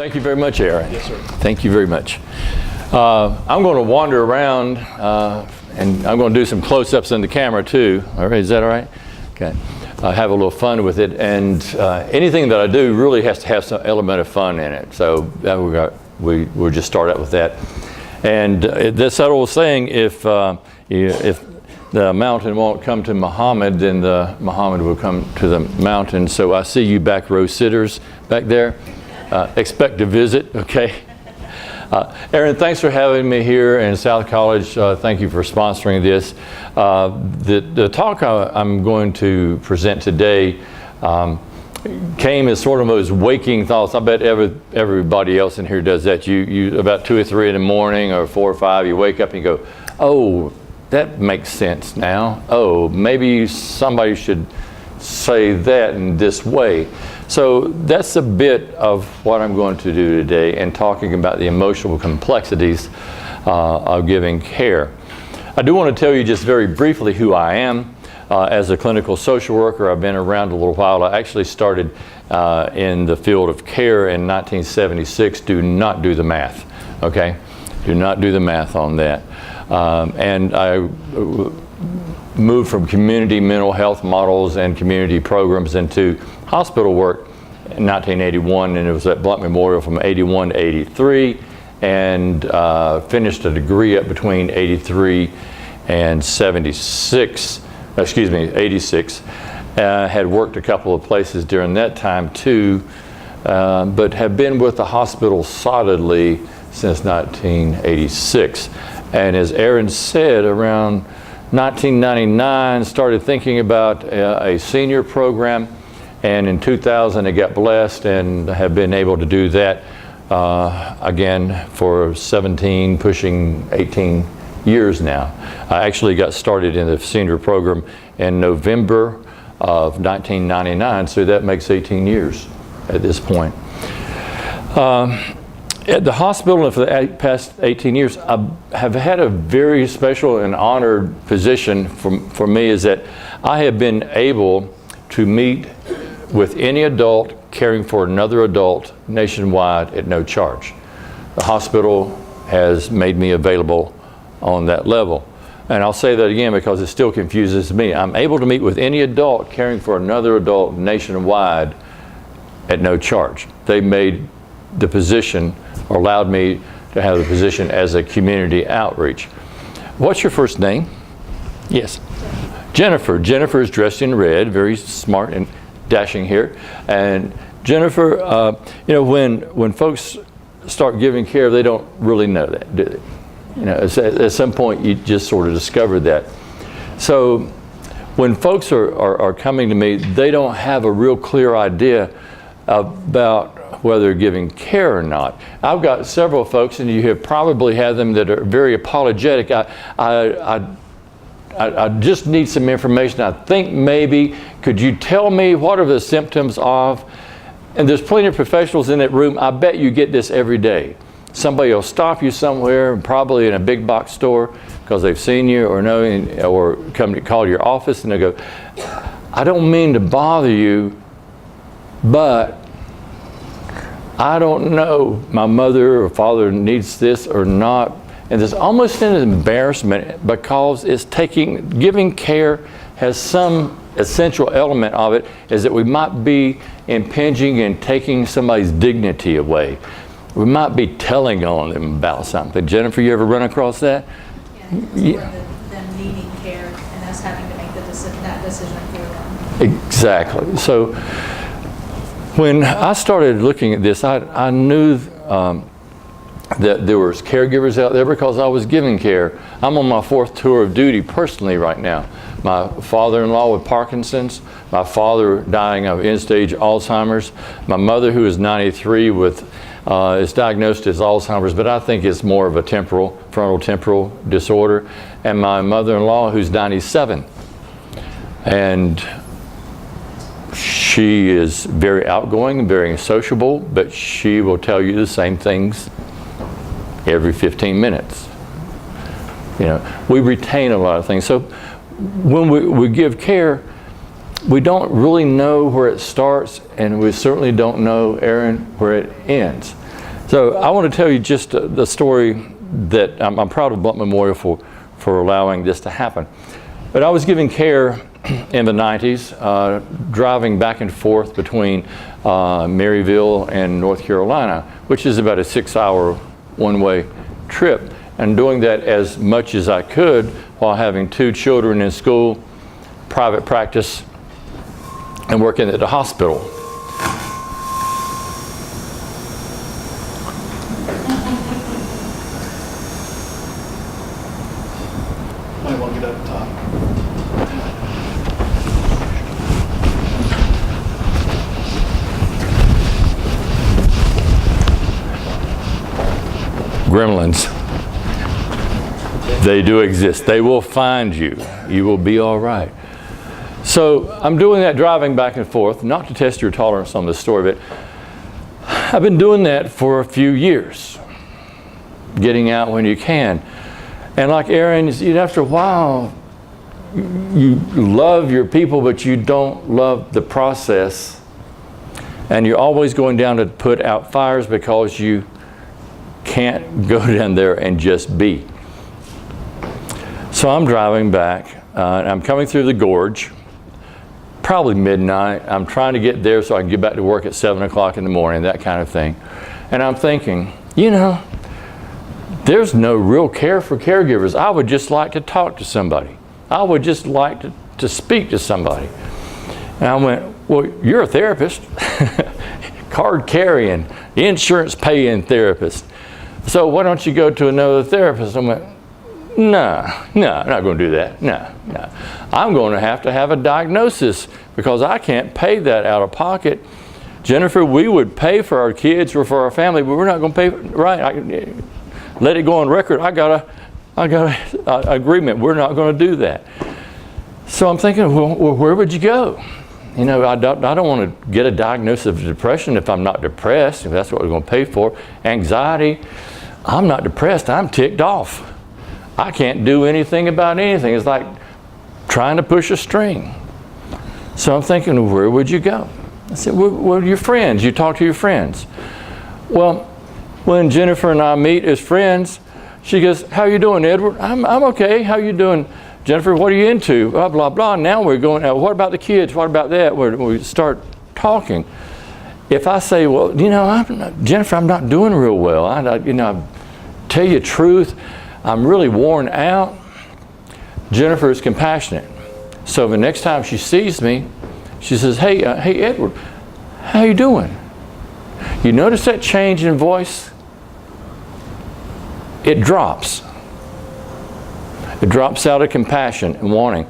Thank you very much, Aaron. Yes, sir. Thank you very much. I'm going to wander around and I'm going to do some close-ups in the camera too. All right, is that all right? Okay. Have a little fun with it, and anything that I do really has to have some element of fun in it. So we'll just start out with that. And this old saying, if the mountain won't come to Muhammad, then the Muhammad will come to the mountain. So I see you back row sitters back there. Expect a visit, okay? Aaron, thanks for having me here in South College. Thank you for sponsoring this. The talk I'm going to present today came as sort of those waking thoughts. I bet everybody else in here does that. You about 2 or 3 in the morning or 4 or 5, you wake up and you go, oh, that makes sense now. Oh, maybe somebody should say that in this way. So that's a bit of what I'm going to do today, and talking about the emotional complexities of giving care. I do want to tell you just very briefly who I am. As a clinical social worker, I've been around a little while. I actually started in the field of care in 1976. Do not do the math, okay? Do not do the math on that. And I moved from community mental health models and community programs into hospital work in 1981, and it was at Blunt Memorial from 81 to 83, and finished a degree up between 83 and 86. Had worked a couple of places during that time too, but have been with the hospital solidly since 1986. And as Aaron said, around 1999, started thinking about a senior program, and in 2000 I got blessed and have been able to do that again for 17, pushing 18 years now. I actually got started in the senior program in November of 1999, so that makes 18 years at this point. At the hospital for the past 18 years, I have had a very special and honored position for me, is that I have been able to meet with any adult caring for another adult nationwide at no charge. The hospital has made me available on that level. And I'll say that again because it still confuses me. I'm able to meet with any adult caring for another adult nationwide at no charge. They made the position, or allowed me to have the position as a community outreach. What's your first name? Yes. Jennifer. Jennifer is dressed in red, very smart and dashing here. And Jennifer, you know, when folks start giving care, they don't really know that, do they? You know, at some point you just sort of discover that. So when folks are coming to me, they don't have a real clear idea about whether they're giving care or not. I've got several folks, and you have probably had them, that are very apologetic. I just need some information. I think maybe, could you tell me what are the symptoms of? And there's plenty of professionals in that room. I bet you get this every day. Somebody will stop you somewhere, probably in a big box store, because they've seen you or know, or come to call your office, and they go, I don't mean to bother you, but I don't know, my mother or father needs this or not. And there's almost an embarrassment, because it's giving care has some essential element of it, is that we might be impinging and taking somebody's dignity away. We might be telling on them about something. Jennifer, you ever run across that? Yeah, them needing care and us having to make that decision for them. Exactly. So when I started looking at this, I knew that there was caregivers out there because I was giving care. I'm on my 4th tour of duty personally right now. My father-in-law with Parkinson's, my father dying of end-stage Alzheimer's, my mother who is 93 is diagnosed as Alzheimer's, but I think it's more of a frontal temporal disorder, and my mother-in-law who's 97. And she is very outgoing, very sociable, but she will tell you the same things every 15 minutes. You know, we retain a lot of things. So when we give care, we don't really know where it starts, and we certainly don't know, Aaron, where it ends. So I want to tell you just the story that I'm proud of Blunt Memorial for allowing this to happen. But I was giving care in the 90s, driving back and forth between Maryville and North Carolina, which is about a 6-hour one-way trip, and doing that as much as I could while having 2 children in school, private practice, and working at the hospital. I want to get up top. Gremlins. They do exist. They will find you. You will be all right. So I'm doing that driving back and forth, not to test your tolerance on this story, but I've been doing that for a few years, getting out when you can. And like Aaron, after a while, you love your people, but you don't love the process. And you're always going down to put out fires because you can't go down there and just be. So I'm driving back, and I'm coming through the gorge, probably midnight. I'm trying to get there so I can get back to work at 7 o'clock in the morning, that kind of thing. And I'm thinking, there's no real care for caregivers. I would just like to talk to somebody. I would just like to speak to somebody. And I went, well, you're a therapist, card carrying, insurance paying therapist. So why don't you go to another therapist? I went, no, I'm not going to do that. No. I'm going to have a diagnosis because I can't pay that out of pocket. Jennifer, we would pay for our kids or for our family, but we're not going to pay. Right? Let it go on record. I got a agreement. We're not going to do that. So I'm thinking, well, where would you go? I don't want to get a diagnosis of depression if I'm not depressed, if that's what we're going to pay for. Anxiety, I'm not depressed. I'm ticked off. I can't do anything about anything. It's like trying to push a string. So I'm thinking, where would you go? I said, well, your friends. You talk to your friends. Well, when Jennifer and I meet as friends, she goes, how you doing, Edward? I'm okay. How you doing? Jennifer, what are you into? Blah, blah, blah. Now we're going, what about the kids? What about that? We start talking. If I say, well, Jennifer, I'm not doing real well. I tell you the truth, I'm really worn out. Jennifer is compassionate. So the next time she sees me, she says, hey, Edward, how you doing? You notice that change in voice? It drops. It drops out of compassion and wanting.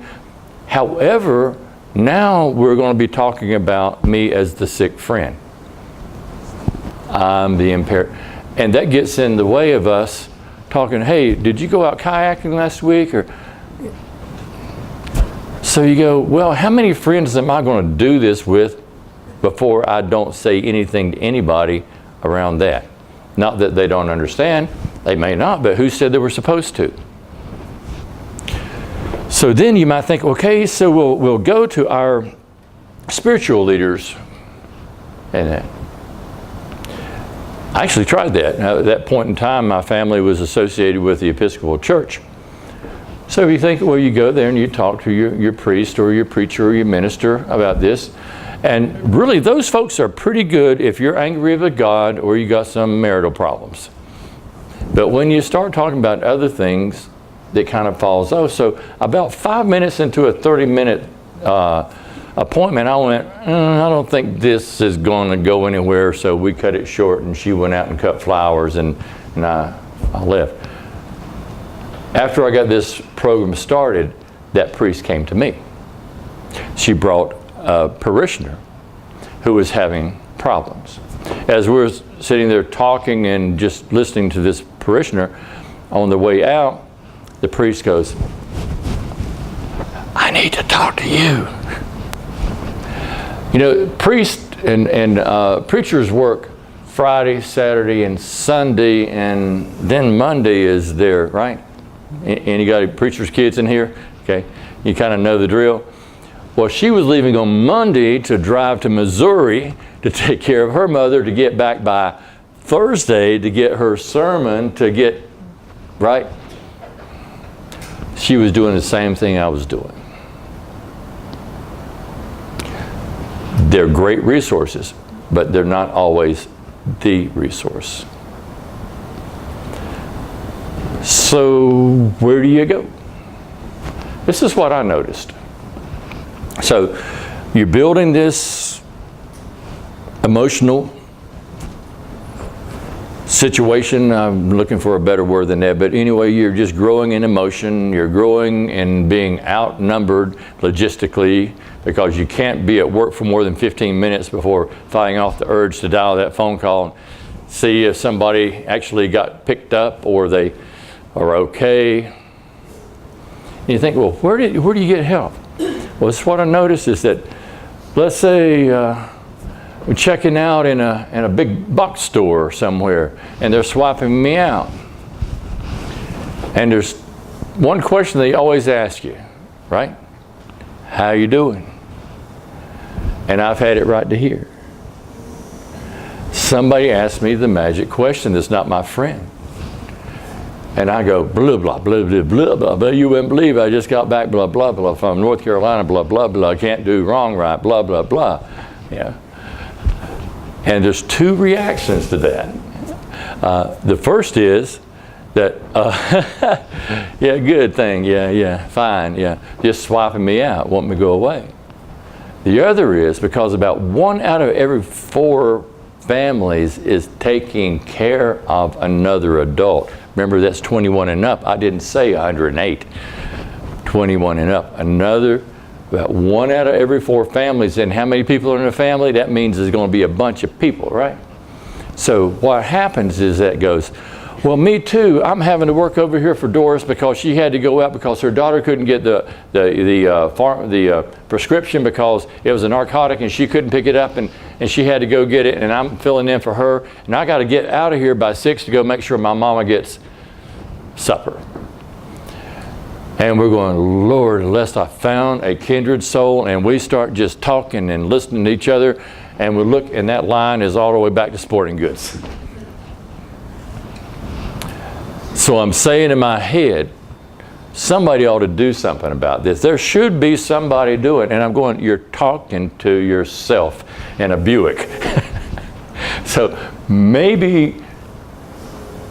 However, now we're going to be talking about me as the sick friend. I'm the impaired. And that gets in the way of us talking, hey, did you go out kayaking last week? So you go, well, how many friends am I going to do this with before I don't say anything to anybody around that? Not that they don't understand. They may not, but who said they were supposed to? So then you might think, okay, so we'll go to our spiritual leaders. And I actually tried that. Now, at that point in time, my family was associated with the Episcopal Church. So you think, well, you go there and you talk to your priest or your preacher or your minister about this. And really, those folks are pretty good if you're angry with God or you got some marital problems. But when you start talking about other things, that kind of falls off. So about 5 minutes into a 30-minute appointment, I went, I don't think this is going to go anywhere. So we cut it short, and she went out and cut flowers, and I left. After I got this program started, that priest came to me. She brought a parishioner who was having problems. As we were sitting there talking and just listening to this parishioner, on the way out, the priest goes, I need to talk to you. Priests and preachers work Friday, Saturday, and Sunday, and then Monday is there, right? Any got preacher's kids in here? Okay, you kind of know the drill. Well, she was leaving on Monday to drive to Missouri to take care of her mother to get back by Thursday to get her sermon to get right. She was doing the same thing I was doing. They're great resources, but they're not always the resource. So where do you go? This is what I noticed. So you're building this emotional situation. I'm looking for a better word than that, but anyway, you're just growing in emotion. You're growing in being outnumbered logistically, because you can't be at work for more than 15 minutes before fighting off the urge to dial that phone call and see if somebody actually got picked up or they are okay. And you think, well, where do you get help? Well, this is what I noticed is that, let's say we're checking out in a big box store somewhere, and they're swiping me out. And there's one question they always ask you, right? How you doing? And I've had it right to here. Somebody asked me the magic question that's not my friend. And I go, blah, blah, blah, blah, blah, blah, blah. You wouldn't believe I just got back, blah, blah, blah, from North Carolina, blah, blah, blah. Can't do wrong right, blah, blah, blah. Yeah. And there's two reactions to that. The first is that, yeah, good thing, yeah, fine, yeah. Just swiping me out, want me to go away. The other is because about 1 out of every 4 families is taking care of another adult. Remember, that's 21 and up. I didn't say 108. 21 and up. About 1 out of every 4 families. And how many people are in a family? That means there's going to be a bunch of people, right? So what happens is that goes, well, me too. I'm having to work over here for Doris because she had to go out because her daughter couldn't get the prescription because it was a narcotic and she couldn't pick it up, and she had to go get it, and I'm filling in for her, and I got to get out of here by 6 to go make sure my mama gets supper. And we're going, Lord, unless I found a kindred soul, and we start just talking and listening to each other, and we look, and that line is all the way back to sporting goods. So I'm saying in my head, somebody ought to do something about this. There should be somebody doing it. And I'm going, you're talking to yourself in a Buick. So maybe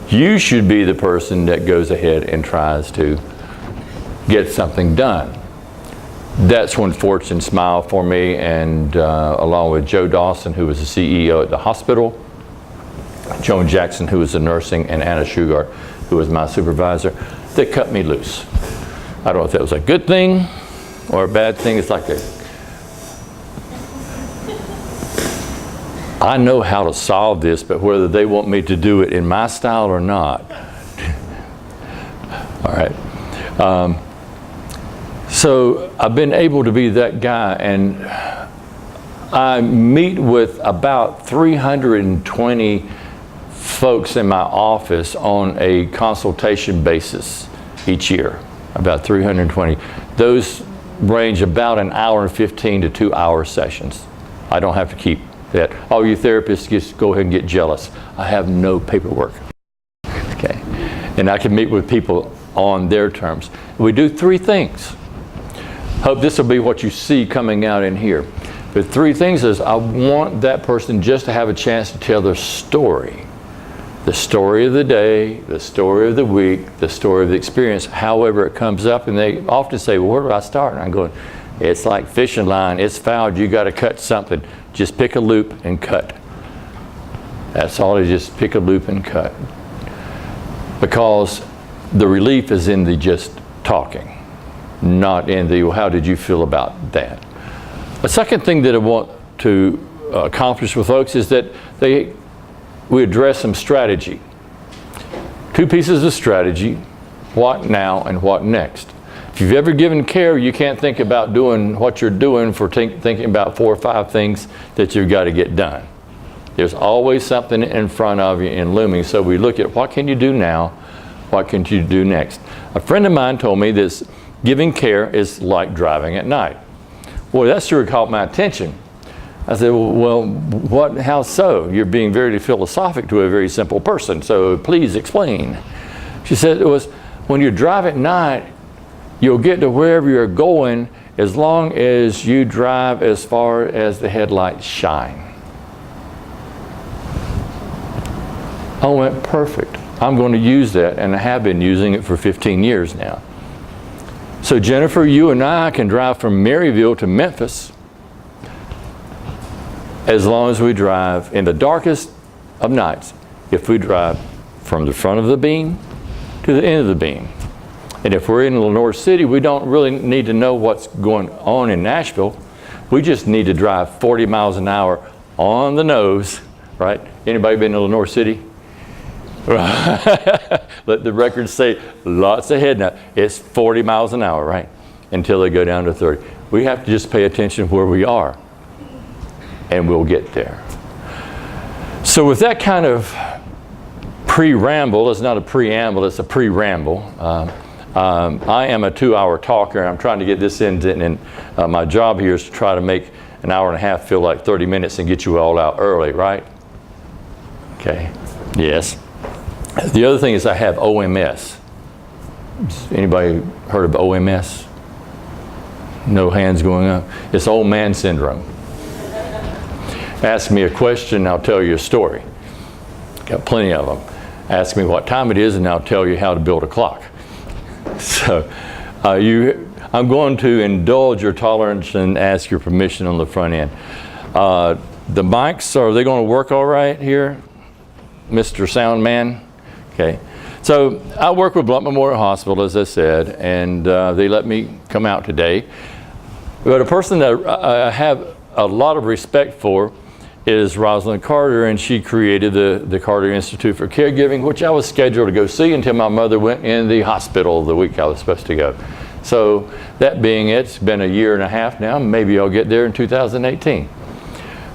you should be the person that goes ahead and tries to get something done. That's when fortune smiled for me, and along with Joe Dawson, who was the CEO at the hospital, Joan Jackson, who was the nursing, and Anna Shugart, who was my supervisor, they cut me loose. I don't know if that was a good thing or a bad thing. It's like I know how to solve this, but whether they want me to do it in my style or not. All right. So I've been able to be that guy, and I meet with about 320 folks in my office on a consultation basis each year, about 320. Those range about an hour and 15 to 2 hour sessions. I don't have to keep that. All you therapists just go ahead and get jealous. I have no paperwork. Okay. And I can meet with people on their terms. We do 3 things. Hope this will be what you see coming out in here. But 3 things is I want that person just to have a chance to tell their story. The story of the day, the story of the week, the story of the experience, however it comes up. And they often say, well, where do I start? And I'm going, it's like fishing line. It's fouled. You got to cut something. Just pick a loop and cut. That's all it is, just pick a loop and cut. Because the relief is in the just talking, not in the, well, how did you feel about that? A second thing that I want to accomplish with folks is that we address some strategy. 2 pieces of strategy, what now and what next. If you've ever given care, you can't think about doing what you're doing for thinking about 4 or 5 things that you've got to get done. There's always something in front of you and looming. So we look at what can you do now, what can you do next. A friend of mine told me this, giving care is like driving at night. Boy, that sure caught my attention. I said, well, how so? You're being very philosophic to a very simple person, so please explain. She said it was, when you drive at night, you'll get to wherever you're going as long as you drive as far as the headlights shine. I went, perfect. I'm going to use that, and I have been using it for 15 years now. So Jennifer, you and I can drive from Maryville to Memphis as long as we drive in the darkest of nights, if we drive from the front of the beam to the end of the beam. And if we're in Lenore City, we don't really need to know what's going on in Nashville. We just need to drive 40 miles an hour on the nose, right? Anybody been to Lenore City? Let the record say lots ahead now. It's 40 miles an hour, right? Until they go down to 30. We have to just pay attention where we are, and we'll get there. So with that kind of pre-ramble, it's not a preamble, it's a pre-ramble. I am a 2-hour talker. I'm trying to get this in, and my job here is to try to make an hour and a half feel like 30 minutes and get you all out early, right? Okay, yes. The other thing is I have OMS. Anybody heard of OMS? No hands going up. It's old man syndrome. Ask me a question, I'll tell you a story. Got plenty of them. Ask me what time it is, and I'll tell you how to build a clock. So I'm going to indulge your tolerance and ask your permission on the front end. The mics, are they going to work all right here, Mr. Sound Man? Okay. So I work with Blunt Memorial Hospital, as I said, and they let me come out today. But a person that I have a lot of respect for is Rosalind Carter, and she created the Carter Institute for Caregiving, which I was scheduled to go see until my mother went in the hospital the week I was supposed to go. So that being it, it's been a year and a half now. Maybe I'll get there in 2018.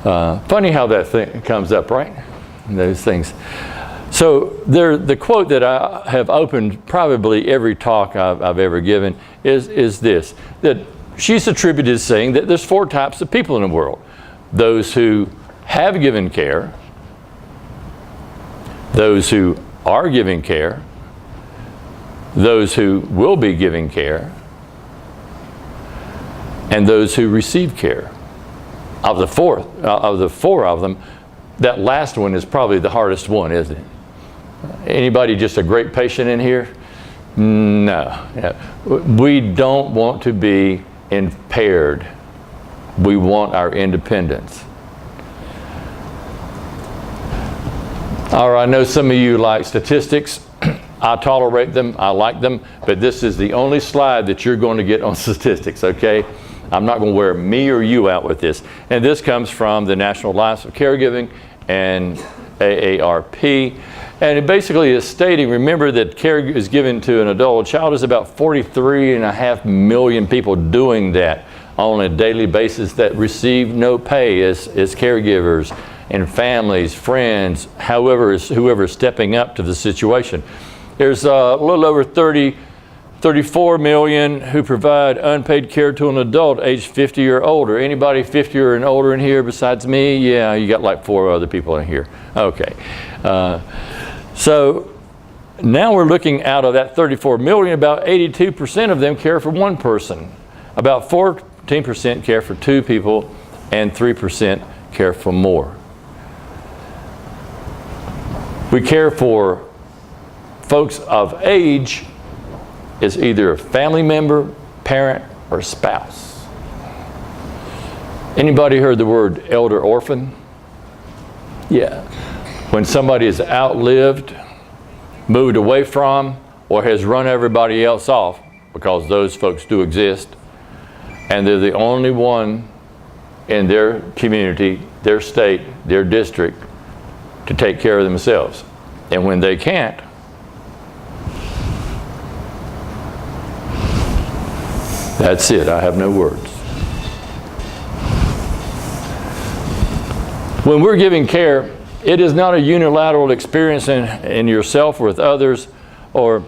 Funny how that thing comes up, right? Those things. So the quote that I have opened probably every talk I've ever given is this, that she's attributed as saying that there's 4 types of people in the world. Those who have given care, those who are giving care, those who will be giving care, and those who receive care. Of the 4 of them, that last one is probably the hardest one, isn't it? Anybody just a great patient in here? No. We don't want to be impaired. We want our independence. All right, I know some of you like statistics. I tolerate them, I like them, but this is the only slide that you're going to get on statistics, okay? I'm not going to wear me or you out with this. And this comes from the National Alliance of Caregiving and AARP. And it basically is stating, remember that care is given to an adult child. There's about 43.5 million people doing that on a daily basis that receive no pay as caregivers and families, friends, whoever is stepping up to the situation. There's a little over 34 million who provide unpaid care to an adult aged 50 or older. Anybody 50 or older in here besides me? Yeah, you got like 4 other people in here. Okay. So now we're looking out of that 34 million, about 82% of them care for one person. About 14% care for 2 people, and 3% care for more. We care for folks of age is either a family member, parent, or spouse. Anybody heard the word elder orphan? Yeah. When somebody is outlived, moved away from, or has run everybody else off, because those folks do exist, and they're the only one in their community, their state, their district to take care of themselves. And when they can't, that's it. I have no words. When we're giving care, it is not a unilateral experience in yourself or with others or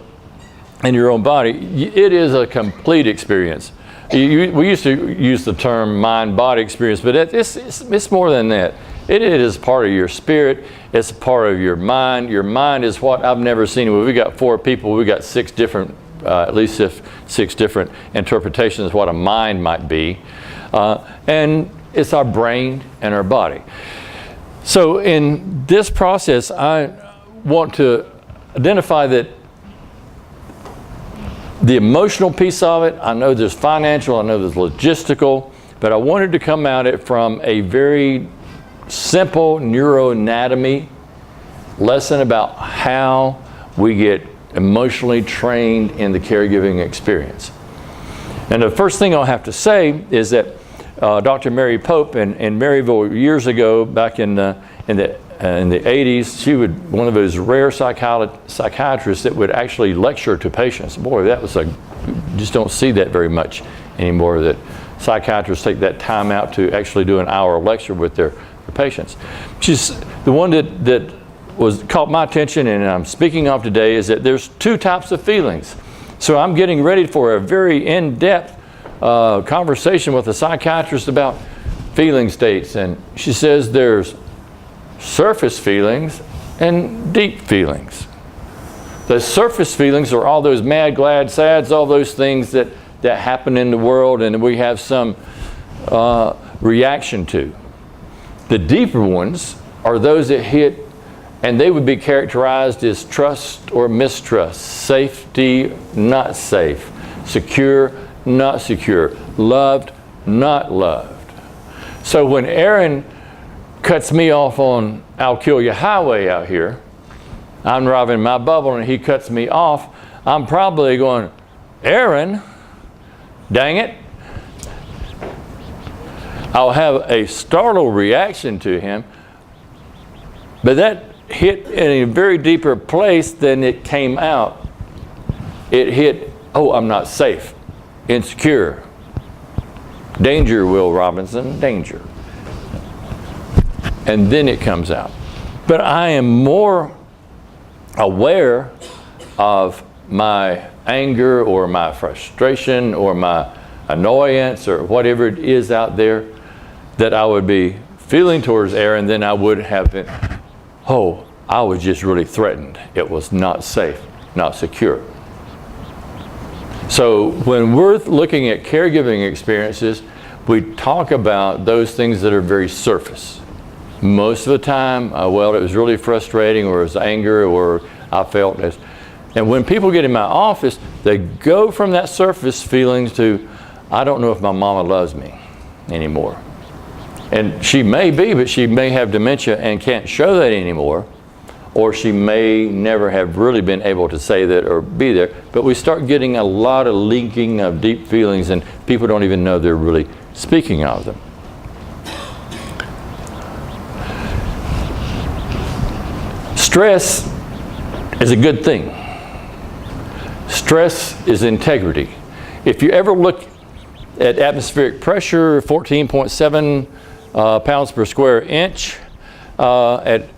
in your own body. It is a complete experience. We used to use the term mind-body experience, but it's more than that. It is part of your spirit. It's part of your mind. Your mind is what I've never seen. When we got 4 people, we got 6 different, at least 6 different interpretations of what a mind might be. And it's our brain and our body. So in this process, I want to identify that the emotional piece of it, I know there's financial, I know there's logistical, but I wanted to come at it from a very simple neuroanatomy lesson about how we get emotionally trained in the caregiving experience. And the first thing I'll have to say is that Dr. Mary Pope in Maryville years ago, back in the 80s, she would one of those rare psychiatrists that would actually lecture to patients. Boy, that was just don't see that very much anymore, that psychiatrists take that time out to actually do an hour lecture with their patients. She's the one that caught my attention, and I'm speaking of today, is that there's 2 types of feelings. So I'm getting ready for a very in-depth conversation with a psychiatrist about feeling states, and she says there's surface feelings and deep feelings. The surface feelings are all those mad, glad, sads, all those things that happen in the world and we have some reaction to. The deeper ones are those that hit, and they would be characterized as trust or mistrust, safety, not safe, secure, not secure, loved, not loved. So when Aaron cuts me off on Alkilia Highway out here, I'm driving my bubble and he cuts me off, I'm probably going, Aaron, dang it. I'll have a startled reaction to him, but that hit in a very deeper place than it came out. It hit, oh, I'm not safe, insecure. Danger, Will Robinson, danger. And then it comes out. But I am more aware of my anger or my frustration or my annoyance or whatever it is out there that I would be feeling towards Aaron than I would have been, oh, I was just really threatened. It was not safe, not secure. So when we're looking at caregiving experiences, we talk about those things that are very surface. Most of the time, well, it was really frustrating, or it was anger, or I felt this. And when people get in my office, they go from that surface feelings to, I don't know if my mama loves me anymore. And she may be, but she may have dementia and can't show that anymore. Or she may never have really been able to say that or be there. But we start getting a lot of linking of deep feelings, and people don't even know they're really speaking of them. Stress is a good thing. Stress is integrity. If you ever look at atmospheric pressure, 14.7 pounds per square inch at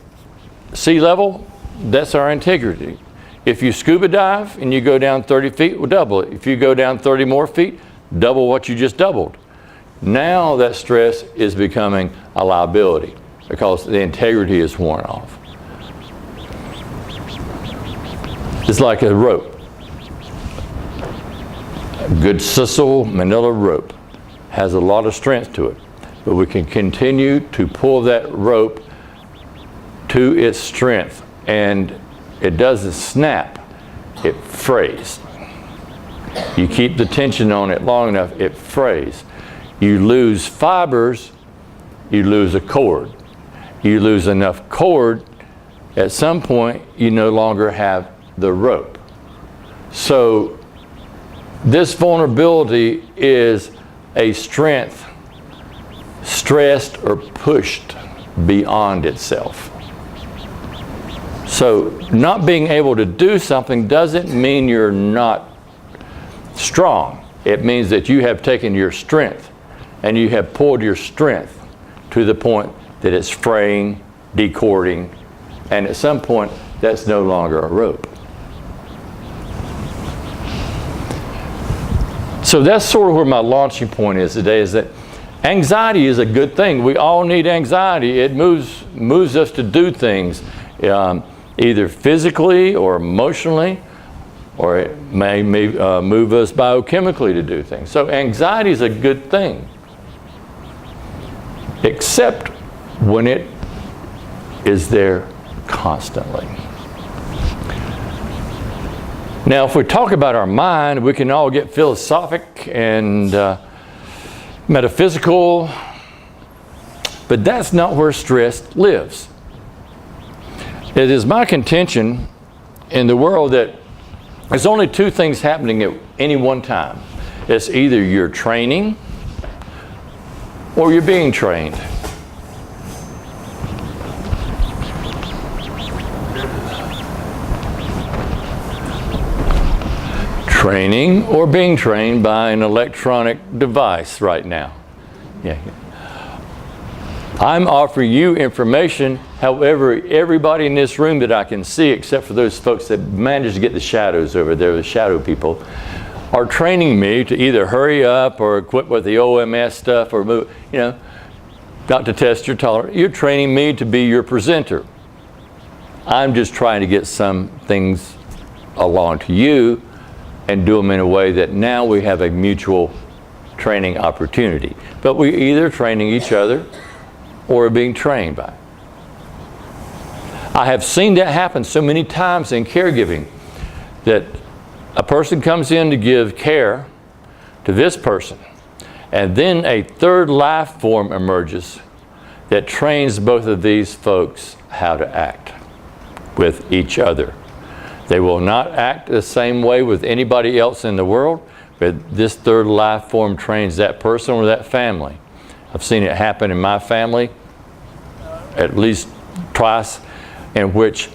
sea level, that's our integrity. If you scuba dive and you go down 30 feet, we'll double it. If you go down 30 more feet, double what you just doubled. Now that stress is becoming a liability because the integrity is worn off. It's like a rope. A good sisal manila rope has a lot of strength to it, but we can continue to pull that rope to its strength, and it doesn't snap, it frays. You keep the tension on it long enough, it frays. You lose fibers, you lose a cord. You lose enough cord, at some point you no longer have the rope. So this vulnerability is a strength stressed or pushed beyond itself. So not being able to do something doesn't mean you're not strong. It means that you have taken your strength and you have pulled your strength to the point that it's fraying, decording, and at some point that's no longer a rope. So that's sort of where my launching point is today, is that anxiety is a good thing. We all need anxiety. It moves us to do things, either physically or emotionally, or it may move us biochemically to do things. So anxiety is a good thing, except when it is there constantly. Now, if we talk about our mind, we can all get philosophic and metaphysical, but that's not where stress lives. It is my contention in the world that there's only two things happening at any one time. It's either you're training or you're being trained. Training or being trained by an electronic device right now. Yeah. I'm offering you information. However, everybody in this room that I can see, except for those folks that managed to get the shadows over there, the shadow people, are training me to either hurry up or quit with the OMS stuff or move, not to test your tolerance. You're training me to be your presenter. I'm just trying to get some things along to you and do them in a way that now we have a mutual training opportunity. But we're either training each other or being trained by. I have seen that happen so many times in caregiving, that a person comes in to give care to this person, and then a third life form emerges that trains both of these folks how to act with each other. They will not act the same way with anybody else in the world, but this third life form trains that person or that family. I've seen it happen in my family at least twice, in which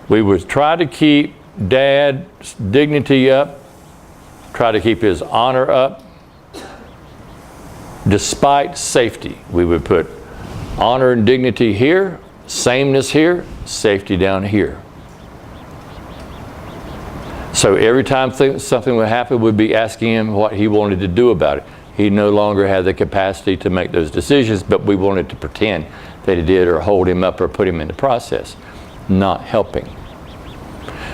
we would try to keep Dad's dignity up, try to keep his honor up, despite safety. We would put honor and dignity here, sameness here, safety down here. So every time something would happen, we'd be asking him what he wanted to do about it. He no longer had the capacity to make those decisions, but we wanted to pretend that he did, or hold him up or put him in the process. Not helping.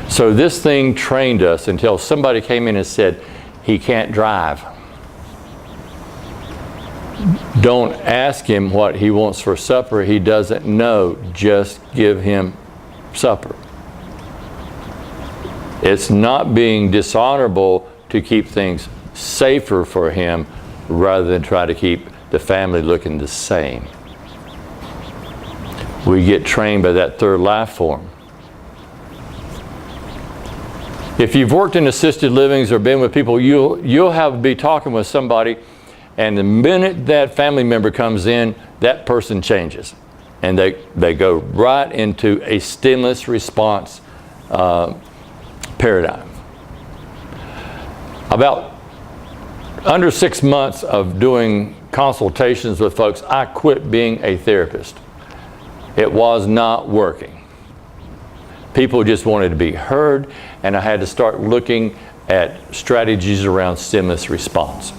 So this thing trained us until somebody came in and said, he can't drive. Don't ask him what he wants for supper. He doesn't know. Just give him supper. It's not being dishonorable to keep things safer for him rather than try to keep the family looking the same. We get trained by that third life form. If you've worked in assisted livings or been with people, you'll be talking with somebody, and the minute that family member comes in, that person changes. And they go right into a stimulus response paradigm. About under 6 months of doing consultations with folks, I quit being a therapist. It was not working. People just wanted to be heard, and I had to start looking at strategies around stimulus response.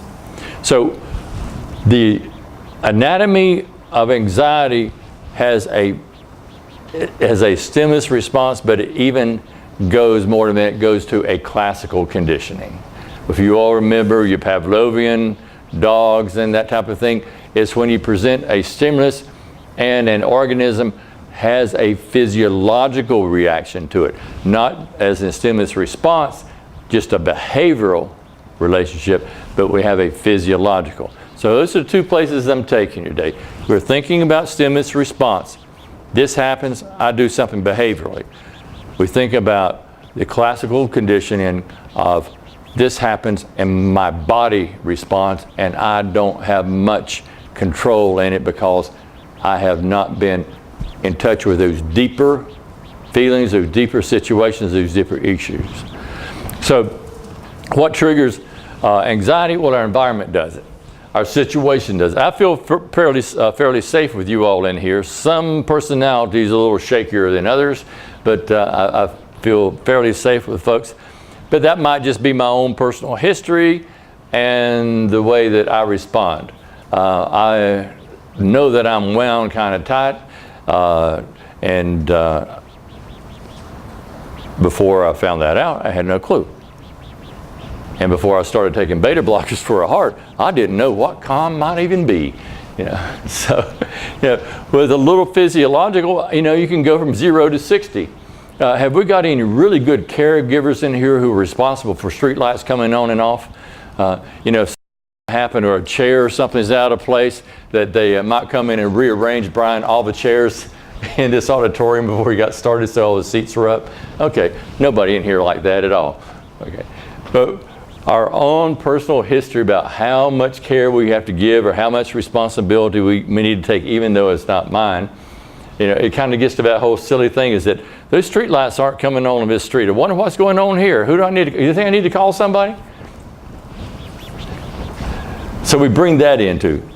So the anatomy of anxiety has a stimulus response, but it even goes more than that. It goes to a classical conditioning. If you all remember your Pavlovian dogs and that type of thing, it's when you present a stimulus and an organism has a physiological reaction to it, not as a stimulus response, just a behavioral relationship, but we have a physiological. So those are the two places I'm taking you today. We're thinking about stimulus response. This happens, I do something behaviorally. We think about the classical conditioning of this happens and my body responds, and I don't have much control in it because I have not been in touch with those deeper feelings, those deeper situations, those deeper issues. So what triggers anxiety? Well, our environment does it. Our situation does it. I feel fairly safe with you all in here. Some personalities a little shakier than others, but I feel fairly safe with folks. But that might just be my own personal history and the way that I respond. I know that I'm wound kind of tight, and before I found that out, I had no clue. And before I started taking beta blockers for a heart, I didn't know what calm might even be. So with a little physiological, you can go from 0 to 60. Have we got any really good caregivers in here who are responsible for street lights coming on and off? If something happened or a chair or something is out of place, that they might come in and rearrange, Brian, all the chairs in this auditorium before we got started so all the seats were up. Okay, nobody in here like that at all. Okay, but our own personal history about how much care we have to give or how much responsibility we need to take, even though it's not mine. It kind of gets to that whole silly thing is that those street lights aren't coming on this street. I wonder what's going on here. Who do I need to, you think I need to call somebody? So we bring that into.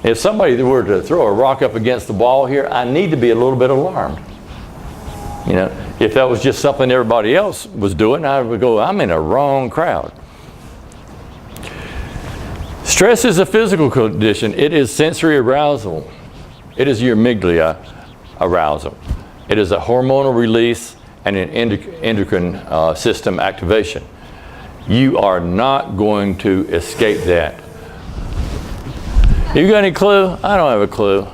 If somebody were to throw a rock up against the wall here, I need to be a little bit alarmed. If that was just something everybody else was doing, I would go, I'm in a wrong crowd. Stress is a physical condition. It is sensory arousal. It is your amygdala arousal. It is a hormonal release and an endocrine system activation. You are not going to escape that. You got any clue? I don't have a clue.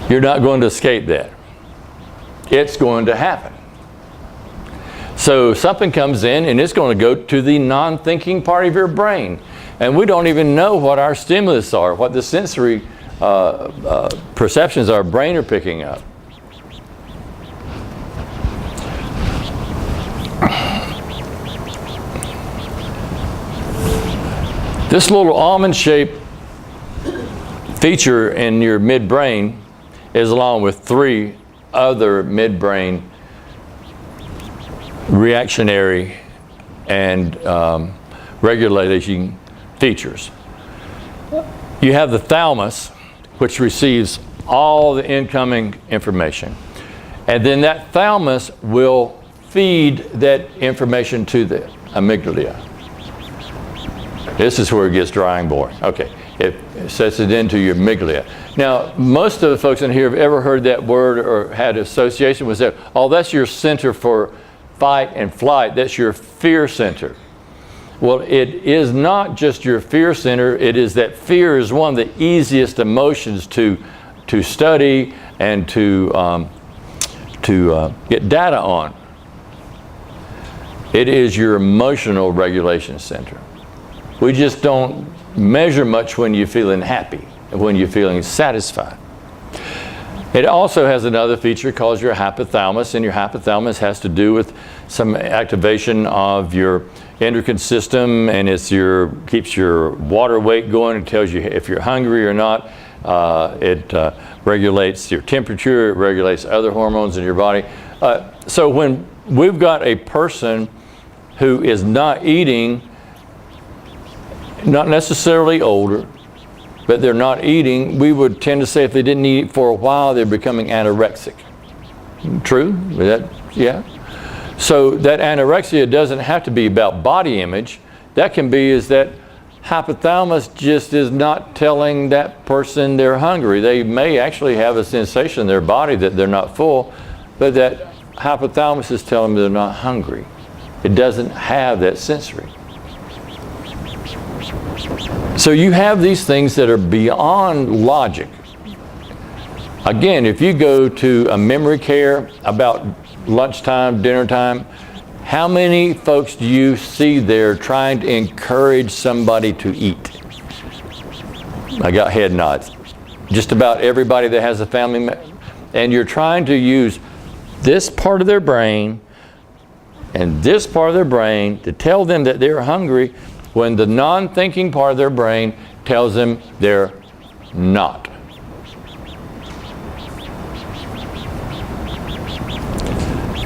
You're not going to escape that. It's going to happen. So something comes in and it's going to go to the non-thinking part of your brain. And we don't even know what our stimulus are, what the sensory perceptions our brain are picking up. This little almond-shaped feature in your midbrain is along with 3 other midbrain reactionary and regulating features. You have the thalamus, which receives all the incoming information. And then that thalamus will feed that information to the amygdala. This is where it gets dry and boring. Okay, it sets it into your amygdala. Now, most of the folks in here have ever heard that word or had association with that. Oh, that's your center for fight and flight. That's your fear center. Well, it is not just your fear center. It is that fear is one of the easiest emotions to study and to get data on. It is your emotional regulation center. We just don't measure much when you're feeling happy, when you're feeling satisfied. It also has another feature called your hypothalamus, and your hypothalamus has to do with some activation of your endocrine system, and keeps your water weight going. It tells you if you're hungry or not. It regulates your temperature. It regulates other hormones in your body. So when we've got a person who is not eating, not necessarily older, but they're not eating, we would tend to say if they didn't eat for a while, they're becoming anorexic. True? Yeah. So that anorexia doesn't have to be about body image. That can be is that hypothalamus just is not telling that person they're hungry. They may actually have a sensation in their body that they're not full, but that hypothalamus is telling them they're not hungry. It doesn't have that sensory. So you have these things that are beyond logic. Again, if you go to a memory care about lunchtime, dinner time, how many folks do you see there trying to encourage somebody to eat? I got head nods. Just about everybody that has a family, and you're trying to use this part of their brain and this part of their brain to tell them that they're hungry when the non-thinking part of their brain tells them they're not.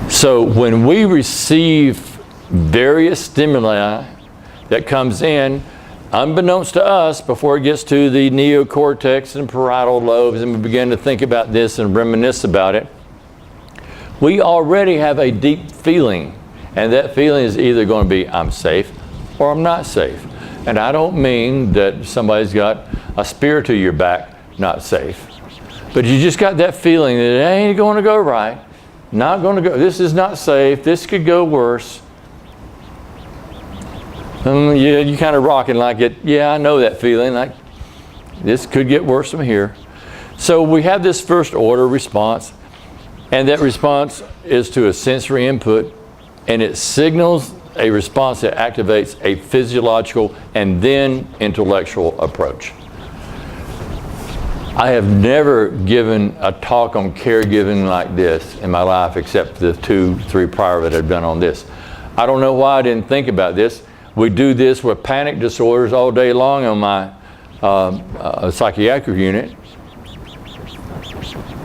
So when we receive various stimuli that comes in, unbeknownst to us, before it gets to the neocortex and parietal lobes, and we begin to think about this and reminisce about it, we already have a deep feeling And that feeling is either going to be I'm safe or I'm not safe. And I don't mean that somebody's got a spear to your back, not safe. But you just got that feeling that it ain't going to go right. Not going to go, this is not safe, this could go worse. You kind of rocking like it, yeah, I know that feeling, like this could get worse from here. So we have this first order response, and that response is to a sensory input, and it signals a response that activates a physiological and then intellectual approach. I have never given a talk on caregiving like this in my life, except the 2-3 prior that I've done on this. I don't know why I didn't think about this. We do this with panic disorders all day long on my psychiatric unit.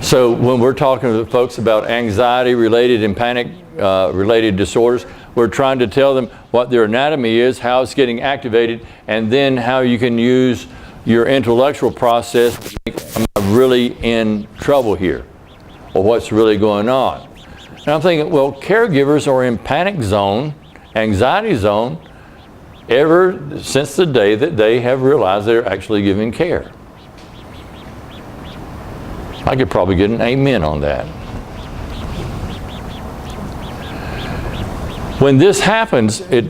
So when we're talking to folks about anxiety-related and panic-related disorders, we're trying to tell them what their anatomy is, how it's getting activated, and then how you can use your intellectual process to think, am I really in trouble here? Or what's really going on? And I'm thinking, well, caregivers are in panic zone, anxiety zone, ever since the day that they have realized they're actually giving care. I could probably get an amen on that. When this happens, it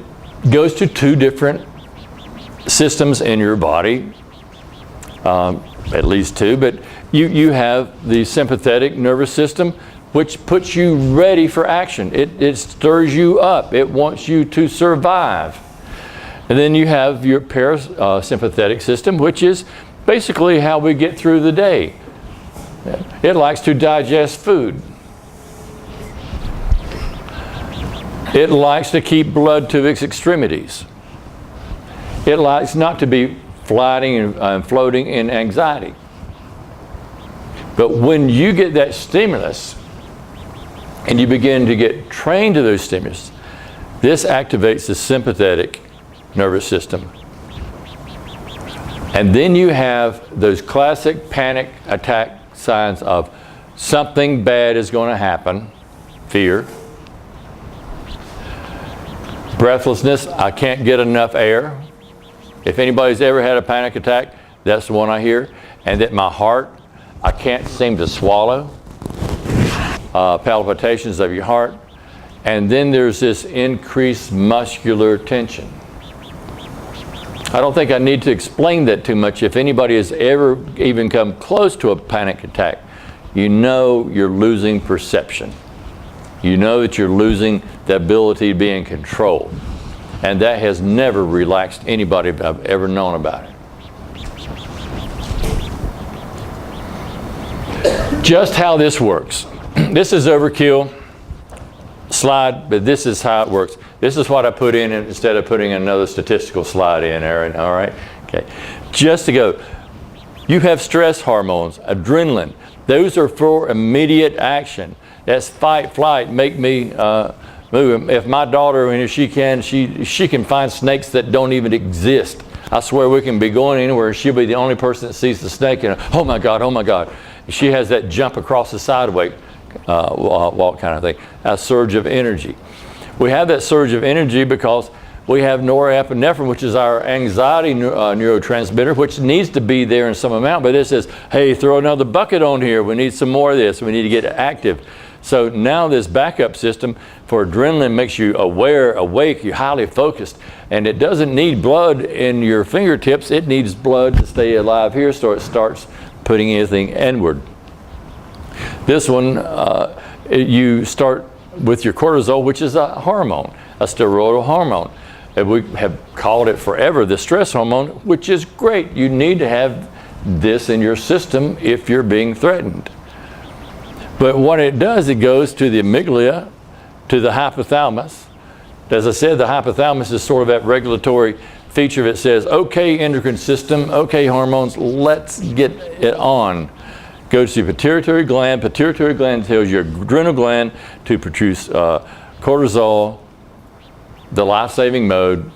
goes to 2 different systems in your body. At least 2, but you have the sympathetic nervous system, which puts you ready for action. It stirs you up. It wants you to survive. And then you have your parasympathetic system, which is basically how we get through the day. It likes to digest food. It likes to keep blood to its extremities. It likes not to be floating and floating in anxiety. But when you get that stimulus and you begin to get trained to those stimulus, this activates the sympathetic nervous system. And then you have those classic panic attack signs of something bad is going to happen, fear, breathlessness, I can't get enough air. If anybody's ever had a panic attack, that's the one I hear. And that my heart, I can't seem to swallow. Palpitations of your heart. And then there's this increased muscular tension. I don't think I need to explain that too much. If anybody has ever even come close to a panic attack, you know you're losing perception. You know that you're losing the ability to be in control. And that has never relaxed anybody I've ever known about it. Just how this works. This is overkill slide, but this is how it works. This is what I put in instead of putting another statistical slide in, Aaron. All right? Okay. Just to go. You have stress hormones, adrenaline. Those are for immediate action. That's fight, flight, make me move. If my daughter, when she can find snakes that don't even exist. I swear we can be going anywhere and she'll be the only person that sees the snake and oh my God, oh my God. She has that jump across the sidewalk walk kind of thing, a surge of energy. We have that surge of energy because we have norepinephrine, which is our anxiety neurotransmitter, which needs to be there in some amount, but it says, hey, throw another bucket on here. We need some more of this. We need to get active. So now this backup system for adrenaline makes you aware, awake, you're highly focused, and it doesn't need blood in your fingertips. It needs blood to stay alive here, so it starts putting anything inward. This one, you start with your cortisol, which is a hormone, a steroidal hormone. And we have called it forever the stress hormone, which is great. You need to have this in your system if you're being threatened. But what it does, it goes to the amygdala, to the hypothalamus. As I said, the hypothalamus is sort of that regulatory feature that says, okay, endocrine system, okay, hormones, let's get it on. Goes to the pituitary gland. Pituitary gland tells your adrenal gland to produce cortisol, the life-saving mode,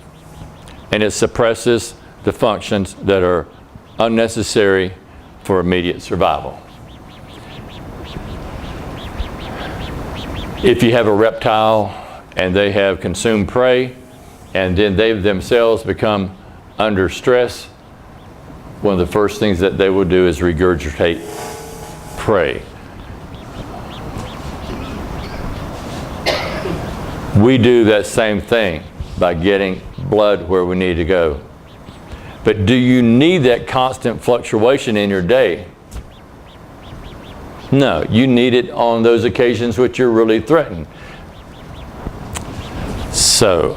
and it suppresses the functions that are unnecessary for immediate survival. If you have a reptile and they have consumed prey, and then they themselves become under stress, one of the first things that they will do is regurgitate prey. We do that same thing by getting blood where we need to go. But do you need that constant fluctuation in your day? No, you need it on those occasions which you're really threatened. So,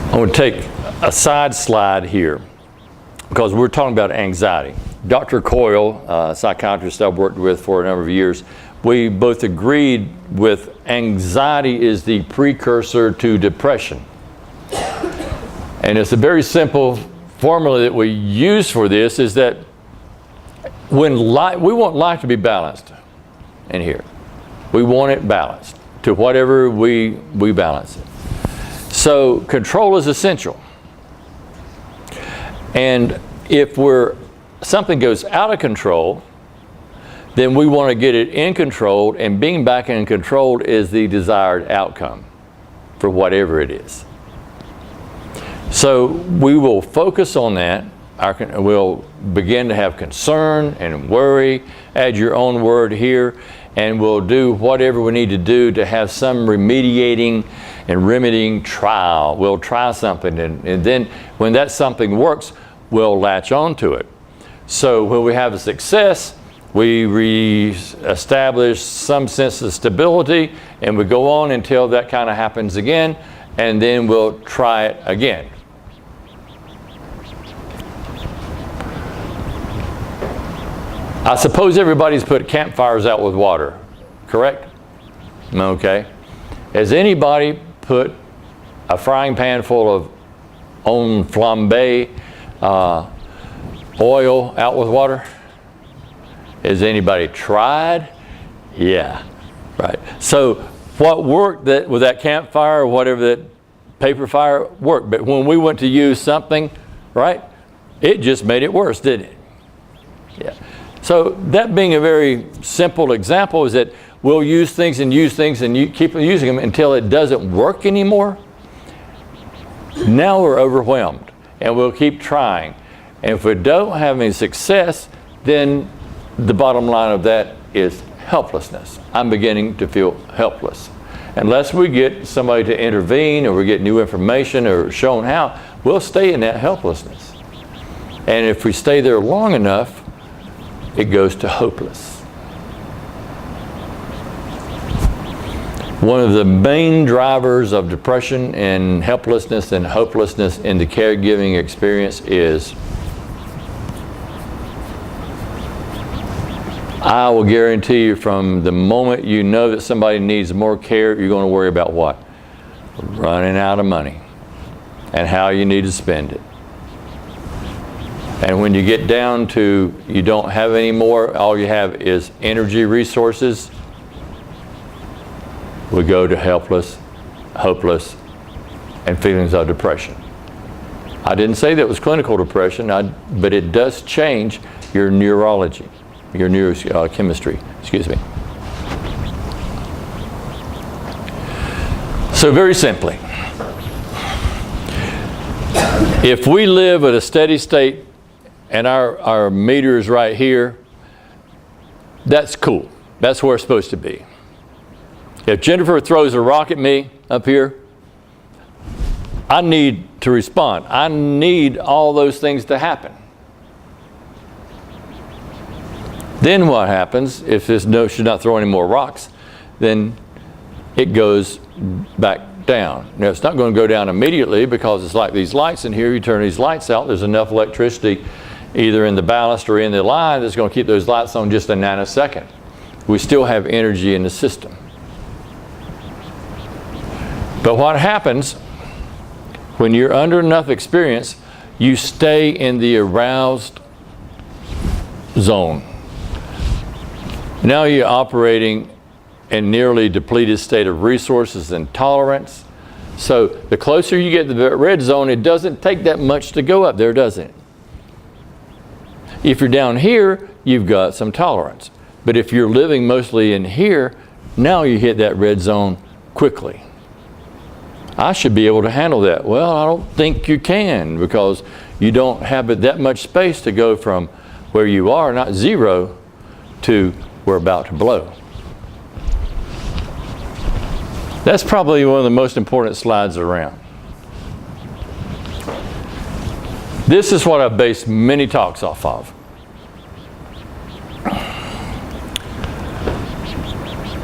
I'm going to take a side slide here because we're talking about anxiety. Dr. Coyle, a psychiatrist I've worked with for a number of years, we both agreed with anxiety is the precursor to depression. And it's a very simple formula that we use for this is that when we want life to be balanced in here. We want it balanced to whatever we balance it. So control is essential. And if something goes out of control, then we want to get it in control, and being back in control is the desired outcome for whatever it is. So we will focus on that. We'll begin to have concern and worry, add your own word here, and we'll do whatever we need to do to have some remediating and remedying trial. We'll try something, and then when that something works, we'll latch on to it. So when we have a success, we re-establish some sense of stability, and we go on until that kind of happens again, and then we'll try it again. I suppose everybody's put campfires out with water, correct? Okay. Has anybody put a frying pan full of en flambe oil out with water? Has anybody tried? Yeah, right. So what worked with that campfire or whatever, that paper fire worked, but when we went to use something, right, it just made it worse, didn't it? Yeah. So that being a very simple example is that we'll use things and you keep using them until it doesn't work anymore. Now we're overwhelmed and we'll keep trying. And if we don't have any success, then the bottom line of that is helplessness. I'm beginning to feel helpless. Unless we get somebody to intervene or we get new information or shown how, we'll stay in that helplessness. And if we stay there long enough, it goes to hopeless. One of the main drivers of depression and helplessness and hopelessness in the caregiving experience is, I will guarantee you, from the moment you know that somebody needs more care, you're going to worry about what? Running out of money and how you need to spend it. And when you get down to you don't have any more, all you have is energy resources, we go to helpless, hopeless, and feelings of depression. I didn't say that was clinical depression, but it does change your neurology, your neurochemistry, excuse me. So very simply, if we live at a steady state and our meter is right here, that's cool. That's where it's supposed to be. If Jennifer throws a rock at me up here, I need to respond. I need all those things to happen. Then what happens, if she's not throwing any more rocks, then it goes back down. Now, it's not going to go down immediately because it's like these lights in here. You turn these lights out, there's enough electricity either in the ballast or in the line that's going to keep those lights on just a nanosecond. We still have energy in the system. But what happens when you're under enough experience, you stay in the aroused zone. Now you're operating in nearly depleted state of resources and tolerance. So the closer you get to the red zone, it doesn't take that much to go up there, does it? If you're down here, you've got some tolerance. But if you're living mostly in here, Now you hit that red zone quickly. I should be able to handle that. Well, I don't think you can, because you don't have that much space to go from where you are, not zero, to we're about to blow. That's probably one of the most important slides around. This is what I've based many talks off of.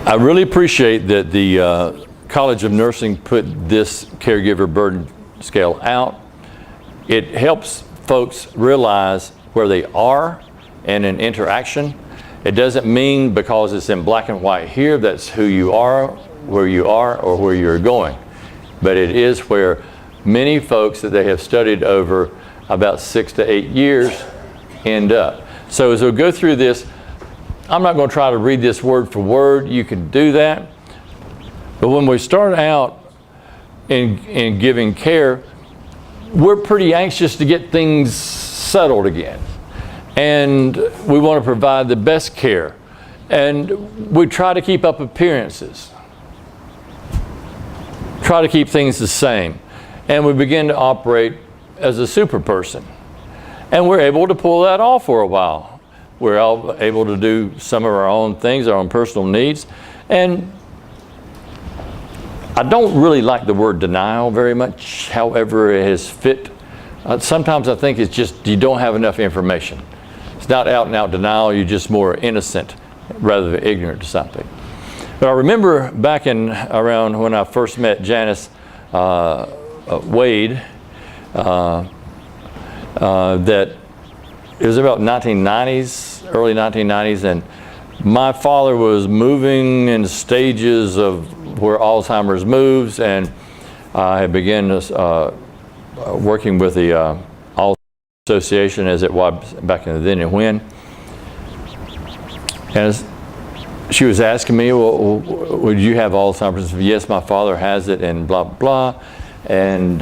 I really appreciate that the College of Nursing put this caregiver burden scale out. It helps folks realize where they are in an interaction. It doesn't mean because it's in black and white here that's who you are, where you are, or where you're going. But it is where many folks that they have studied over about 6 to 8 years end up. So as we'll go through this, I'm not going to try to read this word for word. You can do that. But when we start out in giving care, we're pretty anxious to get things settled again. And we want to provide the best care. And we try to keep up appearances. Try to keep things the same. And we begin to operate as a super person. And we're able to pull that off for a while. We're all able to do some of our own things, our own personal needs. And I don't really like the word denial very much, however it has fit. Sometimes I think it's just you don't have enough information. It's not out and out denial, you're just more innocent rather than ignorant to something. But I remember back in around when I first met Janice Wade, that it was about 1990s, early 1990s, and my father was moving in stages of where Alzheimer's moves, and I had begun working with the Alzheimer's Association as it was back in the then and when. And she was asking me, well, would you have Alzheimer's? Yes, my father has it, and blah, blah, and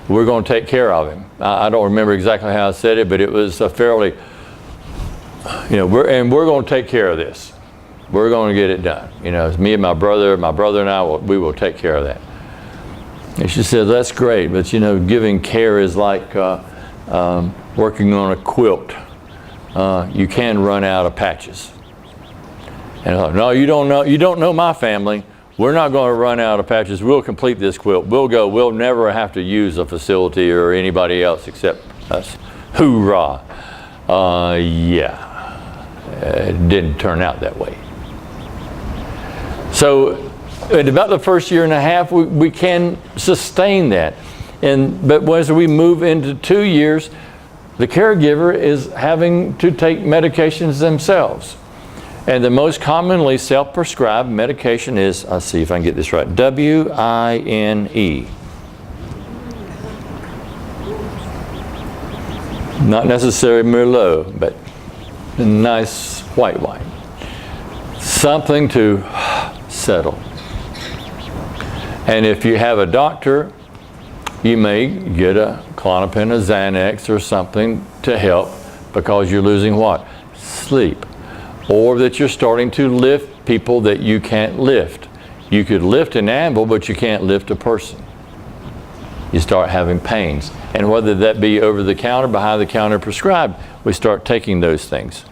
we're going to take care of him. I don't remember exactly how I said it, but it was a fairly, we're going to take care of this. We're going to get it done. It's me and my brother and I, we will take care of that. And she said, that's great, but giving care is like working on a quilt. You can run out of patches. And I thought, no, you don't know my family. We're not going to run out of patches. We'll complete this quilt. We'll never have to use a facility or anybody else except us. Hoorah. Yeah, it didn't turn out that way. So in about the first year and a half, we can sustain that. But as we move into 2 years, the caregiver is having to take medications themselves. And the most commonly self-prescribed medication is, I'll see if I can get this right, W-I-N-E. Not necessarily Merlot, but a nice white wine. Something to settle. And if you have a doctor, you may get a Klonopin, a Xanax, or something to help because you're losing what? Sleep. Or that you're starting to lift people that you can't lift. You could lift an animal, but you can't lift a person. You start having pains. And whether that be over the counter, behind the counter, prescribed, we start taking those things.